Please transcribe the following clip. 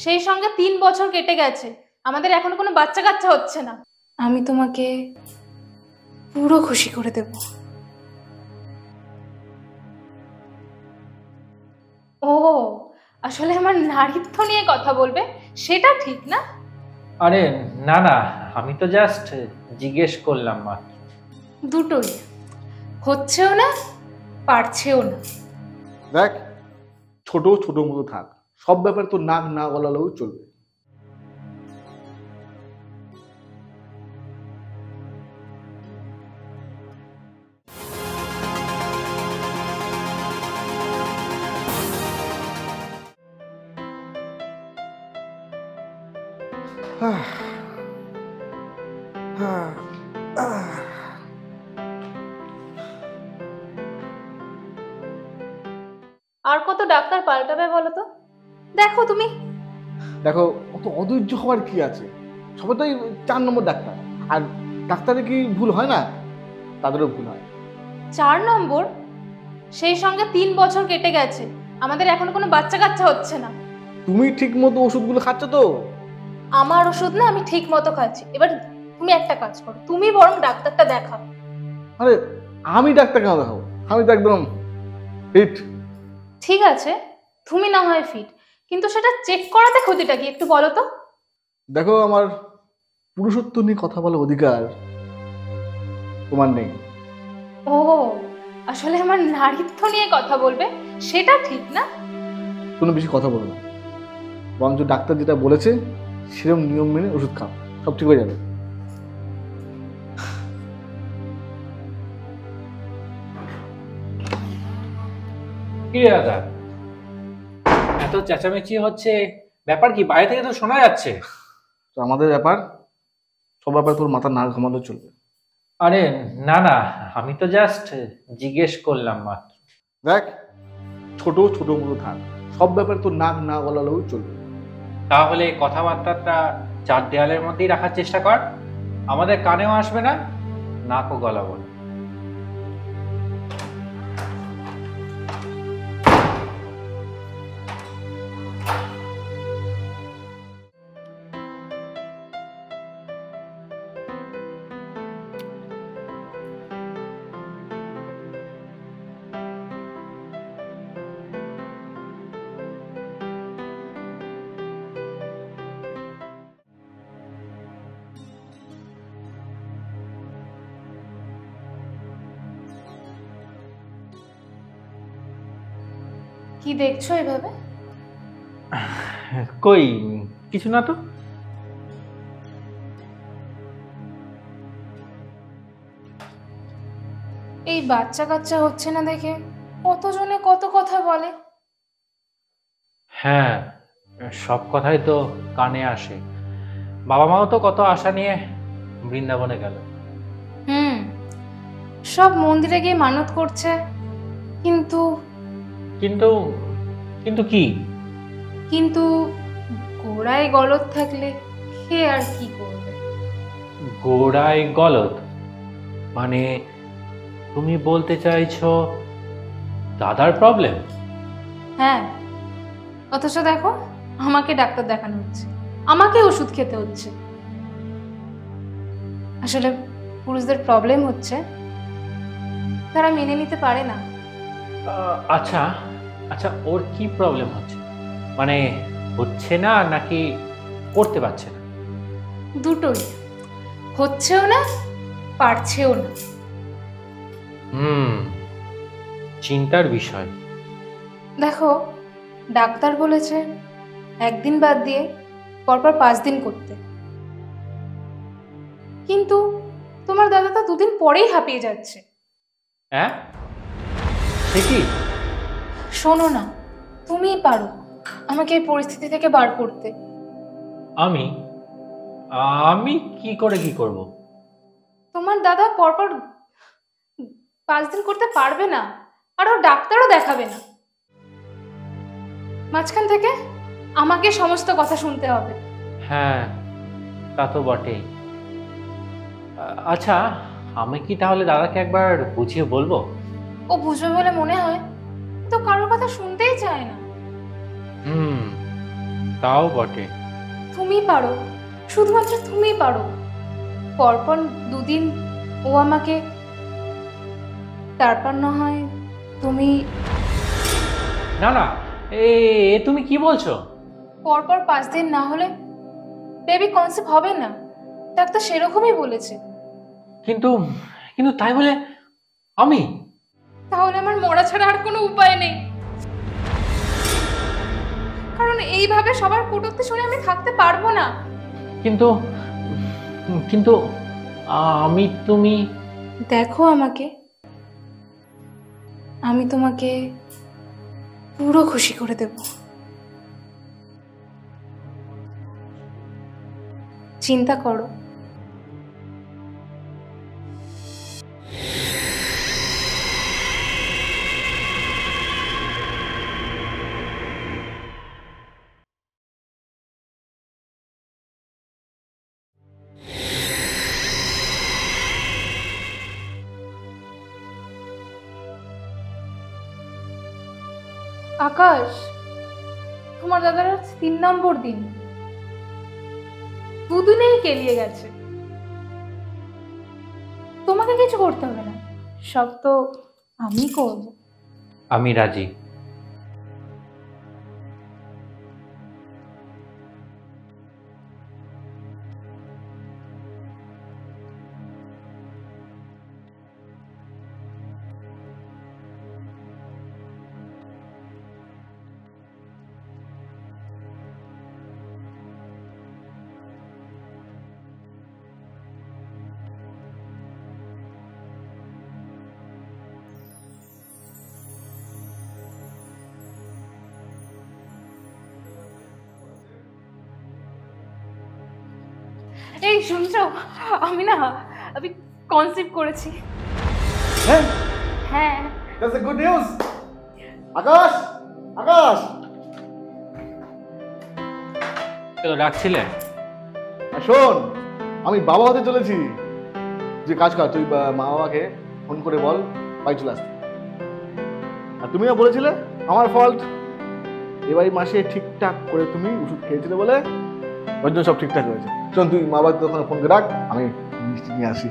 সেই সঙ্গে 3 বছর কেটে গেছে, আমাদের এখনো কোনো বাচ্চা কাচ্চা হচ্ছে না। আমি তোমাকে পুরো খুশি করে দেব। ও, আসলে আমার নারীত্ব নিয়ে কথা বলবে, সেটা ঠিক না? আরে না না, আমি তো জাস্ট জিজ্ঞেস করলাম মাত্র। দুটোই হচ্ছেও না, পারছেও না। দেখ, ছোট ছোট মতো থাক, সব ব্যাপারে তো নাক না গলালেও চলবে। আর কত ডাক্তার পাল্টাবে বলো তো? দেখো তুমি, দেখো, অত অধৈর্য হওয়ার কি আছে? সবাই তো 4 নম্বর ডাক্তার, আর ডাক্তারের কি ভুল হয় না? তাদেরও ভুল হয়। 4 নম্বর? সেই সঙ্গে 3 বছর কেটে গেছে, আমাদের এখনো কোনো বাচ্চা কাচ্চা হচ্ছে না। তুমি ঠিক মতো ওষুধগুলো খাচ্ছ তো? আমার ওষুধ না, আমি ঠিক মতো খাচ্ছি। এবার তুমি একটা কাজ করো, তুমি বরং ডাক্তারটা দেখাও। আরে আমি ডাক্তার কেন দেখাবো? আমি তো একদম ফিট। ঠিক আছে, তুমি না হয় ফিট, কিন্তু সেটা চেক করাতে ক্ষতিটা কি একটু বলো তো? দেখো, আমার পুরুষত্ব নিয়ে কথা বলার অধিকার তোমার নেই। ও, আসলে আমার নারীত্ব নিয়ে কথা বলবে, সেটা ঠিক না? কোনো বেশি কথা বলো না, বরঞ্চ ডাক্তার যেটা বলেছে সেরকম নিয়ম মেনে ওষুধ খাও, সব ঠিক হয়ে যাবে। কি রে দাদা, এত চেঁচামেচি হচ্ছে, ব্যাপার কি? বাইরে থেকে তো শোনা যাচ্ছে। তো আমাদের ব্যাপার, সব ব্যাপারে তোর মাথা না ঘামালেও চলবে। আরে না না, আমি তো জাস্ট জিজ্ঞেস করলাম মাত্র। দেখ, ছোট ছোট মতো থাক, সব ব্যাপারে তোর নাক না গলালেও চলবে। তাহলে কথাবার্তাটা 4 দেয়ালের মধ্যেই রাখার চেষ্টা কর, আমাদের কানেও আসবে না, নাকও গলাবো না। কি দেখছো এভাবে? কই, কিছু না তো। এই বাচ্চা কাচ্চা হচ্ছে না দেখে কতজনে কত কথা বলে। হ্যাঁ, সব কথাই তো কানে আসে। বাবা মাও তো কত আশা নিয়ে বৃন্দাবনে গেল। হুম, সব মন্দিরে গিয়ে মানত করছে, কিন্তু কিন্তু কিন্তু কি? কিন্তু গোড়ায় গলদ থাকলে কে আর কি করবে? গোড়ায় গলদ মানে তুমি বলতে চাইছো দাদার প্রবলেম? হ্যাঁ, অথচ দেখো, আমাকে ডাক্তার দেখানো হচ্ছে, আমাকে ওষুধ খেতে হচ্ছে। আসলে পুরুষদের প্রবলেম হচ্ছে তারা মেনে নিতে পারে না। আচ্ছা আচ্ছা, ওর কি প্রবলেম হচ্ছে? মানে হচ্ছে না নাকি করতে পারছে না? দুটোই হচ্ছেও না, পারছেও না। হুম, চিন্তার বিষয়। দেখো, ডাক্তার বলেছে একদিন বাদ দিয়ে পরপর 5 দিন করতে, কিন্তু তোমার দাদা তো 2 দিন পরেই হাঁপিয়ে যাচ্ছে। হ্যাঁ, সে কি? শোনো না, তুমিই পারো আমাকে এই পরিস্থিতি থেকে বার করতে। আমি আমি কি করে কি করব? তোমার দাদা পরপর 5 দিন করতে পারবে না, আর ও ডাক্তারও দেখাবে না। মাঝখান থেকে আমাকে সমস্ত কথা শুনতে হবে। হ্যাঁ, তা তো বটেই। আচ্ছা, আমি কি তাহলে দাদাকে একবার বুঝিয়ে বলবো? ও বুঝবে বলে মনে হয়? তো কারোর কথা শুনতেই চায় না। হুম, তাও বটে। তুমি পারো, শুধুমাত্র তুমি পারো। পরপর 2 দিন ও আমাকে, তারপর না হয় তুমি। না না, এ এ তুমি কি বলছো? পরপর 5 দিন না হলে বেবি কনসেপ্ট হবে না, ডাক্তার সেরকমই বলেছে। কিন্তু কিন্তু তাই বলে আমি? তাহলে আমার মরা ছাড়া আর কোনো উপায় নেই, কারণ এইভাবে সবার কটূক্তি শুনে আমি থাকতে পারবো না। কিন্তু কিন্তু আমি, তুমি দেখো আমাকে, আমি তোমাকে পুরো খুশি করে দেব। চিন্তা করো। আকাশ, তোমার দাদার আজ 3 নম্বর দিন, 2 দিনেই কেলিয়ে গেছে। তোমাকে কিছু করতে হবে না, সব তো আমি করব। আমি রাজি। এই শুনছো, আমি কনসিভ করেছি। হ্যাঁ, হ্যাঁ। That's a good news. Akash, Akash, চলো, ডাকছিলে? শোন, আমি বাবা হতে চলেছি। যে কাজ কর, তুই মা বাবাকে ফোন করে বল বাড়ি চলে আসতে। আর তুমি না বলেছিলে আমার ফল্ট, এবারই মাসে ঠিকঠাক করে তুমি ওষুধ খেয়েছিলে বলে ওর জন্য সব ঠিকঠাক হয়েছে। শোন, তুই মা বাবাকে তখন ফোন করে রাখ, আমি মিষ্টি নিয়ে আসি।